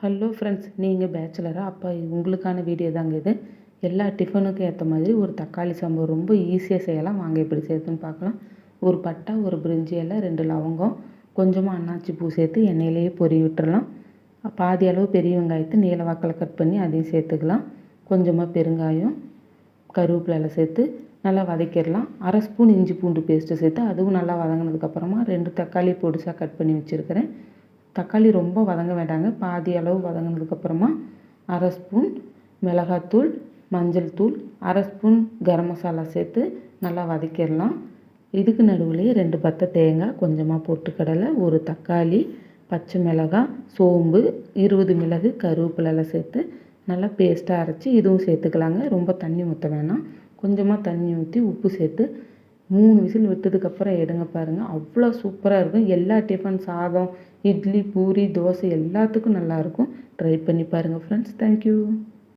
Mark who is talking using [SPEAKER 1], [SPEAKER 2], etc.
[SPEAKER 1] Hello friends, நீங்கள் பேச்சுலரா? அப்போ உங்களுக்கான வீடியோ தாங்க இது. எல்லா டிஃபனுக்கும் ஏற்ற மாதிரி ஒரு தக்காளி சாம்பார் ரொம்ப ஈஸியாக செய்யலாம். வாங்க எப்படி செய்யுதுன்னு பார்க்கலாம். ஒரு பட்டை, ஒரு பிரிஞ்சி இலை, 2 லவங்கம், கொஞ்சமாக அன்னாச்சி பூ சேர்த்து எண்ணெயிலேயே பொரி விட்டுறலாம். பாதி அளவு பெரிய வெங்காயத்தை நீல வாக்கில் கட் பண்ணி அதையும் சேர்த்துக்கலாம். கொஞ்சமாக பெருங்காயம், கருவேப்பிலை சேர்த்து நல்லா வதக்கிடலாம். 1/2 ஸ்பூன் இஞ்சி பூண்டு பேஸ்ட்டு சேர்த்து அதுவும் நல்லா வதங்கினதுக்கப்புறமா 2 தக்காளி பொடிசாக கட் பண்ணி வச்சுருக்கிறேன். தக்காளி ரொம்ப வதங்க வேண்டாங்க. பாதி அளவு வதங்கினதுக்கப்புறமா 1/2 ஸ்பூன் மிளகாத்தூள், மஞ்சள் தூள், 1/2 ஸ்பூன் கரம் மசாலா சேர்த்து நல்லா வதக்கிடலாம். இதுக்கு நடுவுலேயே 2 பத்தை தேங்காய், கொஞ்சமாக பொட்டுக்கடலை, ஒரு தக்காளி, பச்சை மிளகாய், சோம்பு, 20 மிளகு, கருவேப்பிலை சேர்த்து நல்லா பேஸ்ட்டாக அரைச்சி இதுவும் சேர்த்துக்கலாங்க. ரொம்ப தண்ணி ஊற்ற வேணாம். கொஞ்சமாக தண்ணி ஊற்றி உப்பு சேர்த்து 3 விசில் விட்டதுக்கப்புறம் எடுங்க பாருங்கள். அவ்வளோ சூப்பராக இருக்கும். எல்லா டிஃபன், சாதம், இட்லி, பூரி, தோசை எல்லாத்துக்கும் நல்லாயிருக்கும். ட்ரை பண்ணி பாருங்கள் ஃப்ரெண்ட்ஸ். தேங்க்யூ.